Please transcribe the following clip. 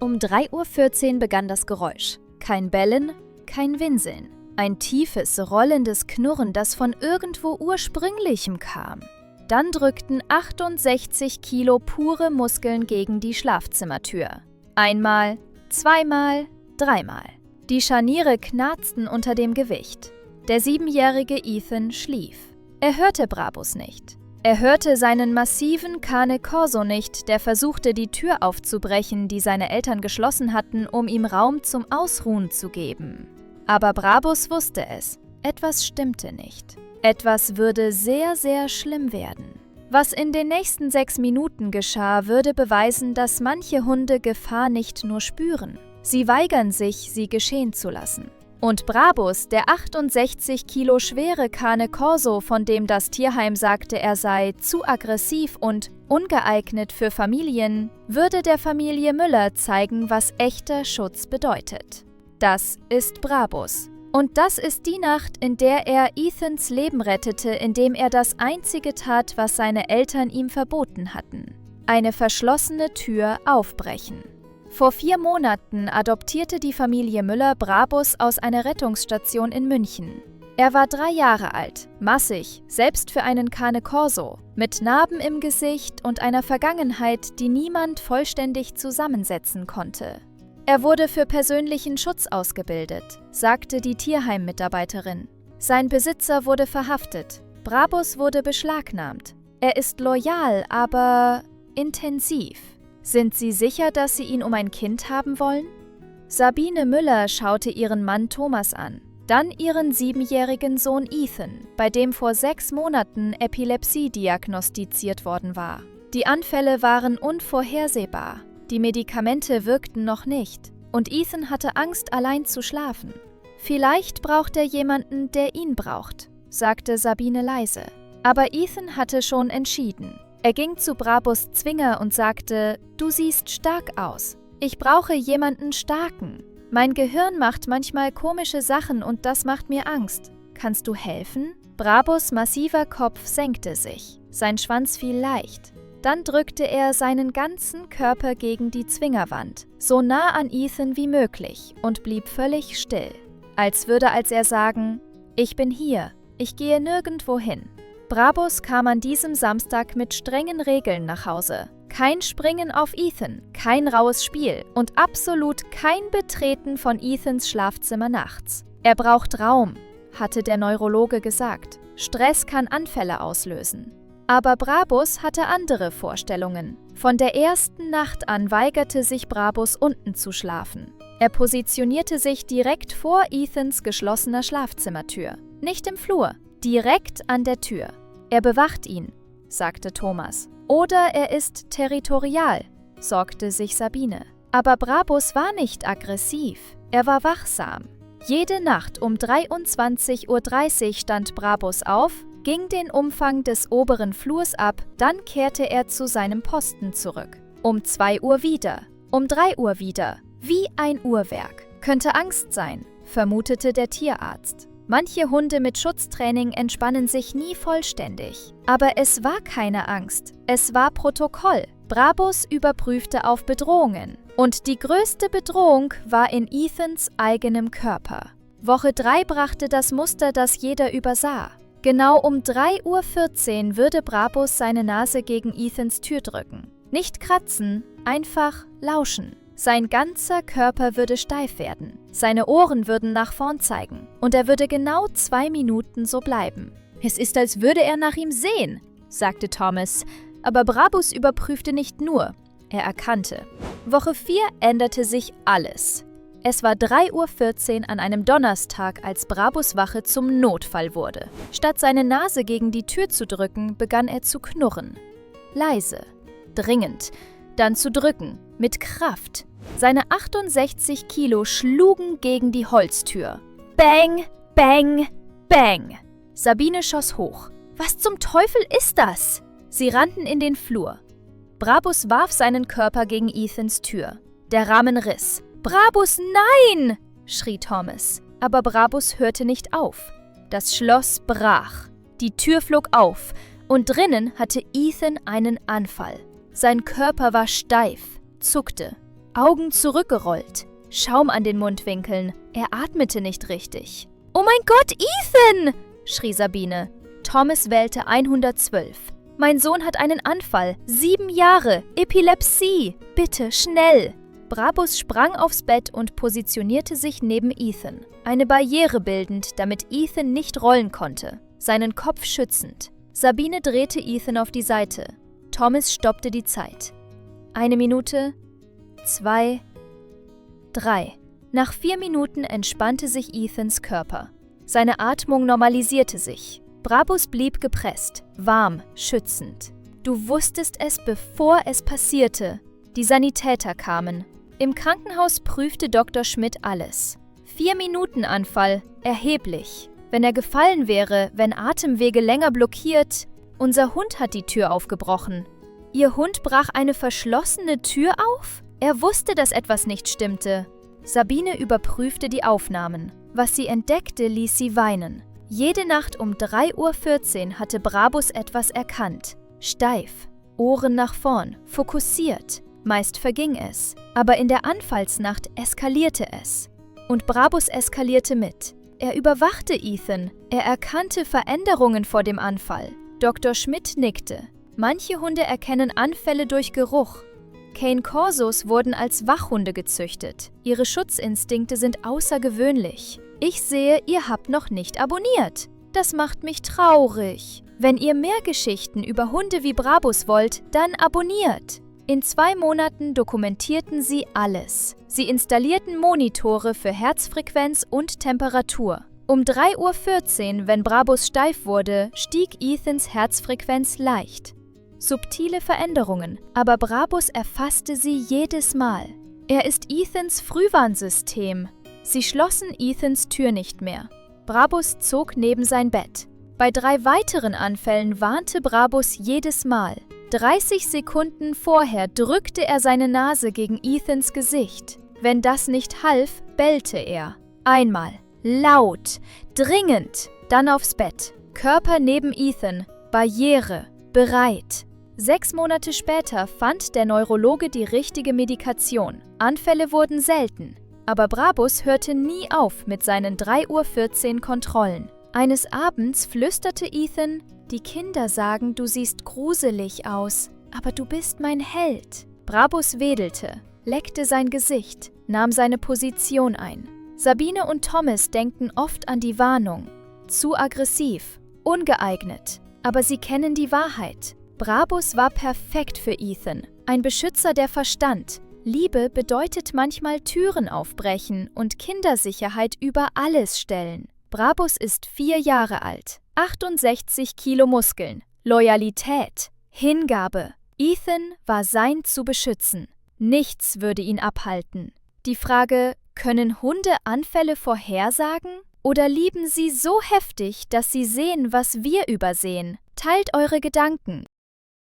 Um 3:14 Uhr begann das Geräusch. Kein Bellen, kein Winseln. Ein tiefes, rollendes Knurren, das von irgendwo Ursprünglichem kam. Dann drückten 68 Kilo pure Muskeln gegen die Schlafzimmertür. Einmal, zweimal, dreimal. Die Scharniere knarzten unter dem Gewicht. Der 7-jährige Ethan schlief. Er hörte Brabus nicht. Er hörte seinen massiven Cane Corso nicht, der versuchte, die Tür aufzubrechen, die seine Eltern geschlossen hatten, um ihm Raum zum Ausruhen zu geben. Aber Brabus wusste es. Etwas stimmte nicht. Etwas würde sehr, sehr schlimm werden. Was in den nächsten 6 Minuten geschah, würde beweisen, dass manche Hunde Gefahr nicht nur spüren. Sie weigern sich, sie geschehen zu lassen. Und Brabus, der 68 Kilo schwere Cane Corso, von dem das Tierheim sagte, er sei zu aggressiv und ungeeignet für Familien, würde der Familie Müller zeigen, was echter Schutz bedeutet. Das ist Brabus. Und das ist die Nacht, in der er Ethans Leben rettete, indem er das Einzige tat, was seine Eltern ihm verboten hatten: eine verschlossene Tür aufbrechen. Vor 4 Monaten adoptierte die Familie Müller Brabus aus einer Rettungsstation in München. Er war 3 Jahre alt, massig, selbst für einen Cane Corso, mit Narben im Gesicht und einer Vergangenheit, die niemand vollständig zusammensetzen konnte. Er wurde für persönlichen Schutz ausgebildet, sagte die Tierheim-Mitarbeiterin. Sein Besitzer wurde verhaftet. Brabus wurde beschlagnahmt. Er ist loyal, aber intensiv. Sind Sie sicher, dass Sie ihn um ein Kind haben wollen? Sabine Müller schaute ihren Mann Thomas an, dann ihren 7-jährigen Sohn Ethan, bei dem vor 6 Monaten Epilepsie diagnostiziert worden war. Die Anfälle waren unvorhersehbar, die Medikamente wirkten noch nicht und Ethan hatte Angst, allein zu schlafen. Vielleicht braucht er jemanden, der ihn braucht, sagte Sabine leise. Aber Ethan hatte schon entschieden. Er ging zu Brabus Zwinger und sagte: »Du siehst stark aus. Ich brauche jemanden Starken. Mein Gehirn macht manchmal komische Sachen und das macht mir Angst. Kannst du helfen?« Brabus' massiver Kopf senkte sich. Sein Schwanz fiel leicht. Dann drückte er seinen ganzen Körper gegen die Zwingerwand, so nah an Ethan wie möglich, und blieb völlig still. Als er sagen: »Ich bin hier. Ich gehe nirgendwo hin.« Brabus kam an diesem Samstag mit strengen Regeln nach Hause. Kein Springen auf Ethan, kein raues Spiel und absolut kein Betreten von Ethans Schlafzimmer nachts. Er braucht Raum, hatte der Neurologe gesagt. Stress kann Anfälle auslösen. Aber Brabus hatte andere Vorstellungen. Von der ersten Nacht an weigerte sich Brabus, unten zu schlafen. Er positionierte sich direkt vor Ethans geschlossener Schlafzimmertür. Nicht im Flur, direkt an der Tür. Er bewacht ihn, sagte Thomas. Oder er ist territorial, sorgte sich Sabine. Aber Brabus war nicht aggressiv, er war wachsam. Jede Nacht um 23:30 Uhr stand Brabus auf, ging den Umfang des oberen Flurs ab, dann kehrte er zu seinem Posten zurück. Um 2 Uhr wieder, um 3 Uhr wieder, wie ein Uhrwerk. Könnte Angst sein, vermutete der Tierarzt. Manche Hunde mit Schutztraining entspannen sich nie vollständig. Aber es war keine Angst, es war Protokoll. Brabus überprüfte auf Bedrohungen. Und die größte Bedrohung war in Ethans eigenem Körper. Woche 3 brachte das Muster, das jeder übersah. Genau um 3:14 Uhr würde Brabus seine Nase gegen Ethans Tür drücken. Nicht kratzen, einfach lauschen. Sein ganzer Körper würde steif werden. Seine Ohren würden nach vorn zeigen. Und er würde genau 2 Minuten so bleiben. »Es ist, als würde er nach ihm sehen«, sagte Thomas. Aber Brabus überprüfte nicht nur. Er erkannte. Woche 4 änderte sich alles. Es war 3:14 Uhr an einem Donnerstag, als Brabus' Wache zum Notfall wurde. Statt seine Nase gegen die Tür zu drücken, begann er zu knurren. Leise, dringend, dann zu drücken, mit Kraft. Seine 68 Kilo schlugen gegen die Holztür. Bang, bang, bang. Sabine schoss hoch. Was zum Teufel ist das? Sie rannten in den Flur. Brabus warf seinen Körper gegen Ethans Tür. Der Rahmen riss. »Brabus, nein!« schrie Thomas. Aber Brabus hörte nicht auf. Das Schloss brach. Die Tür flog auf und drinnen hatte Ethan einen Anfall. Sein Körper war steif, zuckte. Augen zurückgerollt, Schaum an den Mundwinkeln, er atmete nicht richtig. »Oh mein Gott, Ethan!« schrie Sabine. Thomas wählte 112. »Mein Sohn hat einen Anfall, 7 Jahre, Epilepsie, bitte, schnell!« Brabus sprang aufs Bett und positionierte sich neben Ethan, eine Barriere bildend, damit Ethan nicht rollen konnte, seinen Kopf schützend. Sabine drehte Ethan auf die Seite. Thomas stoppte die Zeit. 1 Minute, 2, 3. Nach 4 Minuten entspannte sich Ethans Körper. Seine Atmung normalisierte sich. Brabus blieb gepresst, warm, schützend. Du wusstest es, bevor es passierte. Die Sanitäter kamen. Im Krankenhaus prüfte Dr. Schmidt alles. 4-Minuten-Anfall, erheblich. Wenn er gefallen wäre, wenn Atemwege länger blockiert. Unser Hund hat die Tür aufgebrochen. Ihr Hund brach eine verschlossene Tür auf? Er wusste, dass etwas nicht stimmte. Sabine überprüfte die Aufnahmen. Was sie entdeckte, ließ sie weinen. Jede Nacht um 3:14 Uhr hatte Brabus etwas erkannt. Steif, Ohren nach vorn, fokussiert. Meist verging es, aber in der Anfallsnacht eskalierte es. Und Brabus eskalierte mit. Er überwachte Ethan, er erkannte Veränderungen vor dem Anfall. Dr. Schmidt nickte. Manche Hunde erkennen Anfälle durch Geruch. Cane Corsos wurden als Wachhunde gezüchtet. Ihre Schutzinstinkte sind außergewöhnlich. Ich sehe, ihr habt noch nicht abonniert. Das macht mich traurig. Wenn ihr mehr Geschichten über Hunde wie Brabus wollt, dann abonniert. In 2 Monaten dokumentierten sie alles. Sie installierten Monitore für Herzfrequenz und Temperatur. Um 3:14 Uhr, wenn Brabus steif wurde, stieg Ethans Herzfrequenz leicht. Subtile Veränderungen, aber Brabus erfasste sie jedes Mal. Er ist Ethans Frühwarnsystem. Sie schlossen Ethans Tür nicht mehr. Brabus zog neben sein Bett. Bei 3 weiteren Anfällen warnte Brabus jedes Mal. 30 Sekunden vorher drückte er seine Nase gegen Ethans Gesicht. Wenn das nicht half, bellte er. Einmal, laut, dringend, dann aufs Bett. Körper neben Ethan, Barriere, bereit. 6 Monate später fand der Neurologe die richtige Medikation. Anfälle wurden selten. Aber Brabus hörte nie auf mit seinen 3:14 Uhr Kontrollen. Eines Abends flüsterte Ethan, die Kinder sagen, du siehst gruselig aus, aber du bist mein Held. Brabus wedelte, leckte sein Gesicht, nahm seine Position ein. Sabine und Thomas denken oft an die Warnung. Zu aggressiv, ungeeignet, aber sie kennen die Wahrheit. Brabus war perfekt für Ethan, ein Beschützer, der verstand. Liebe bedeutet manchmal Türen aufbrechen und Kindersicherheit über alles stellen. Brabus ist 4 Jahre alt, 68 Kilo Muskeln, Loyalität, Hingabe. Ethan war sein zu beschützen. Nichts würde ihn abhalten. Die Frage, können Hunde Anfälle vorhersagen? Oder lieben sie so heftig, dass sie sehen, was wir übersehen? Teilt eure Gedanken.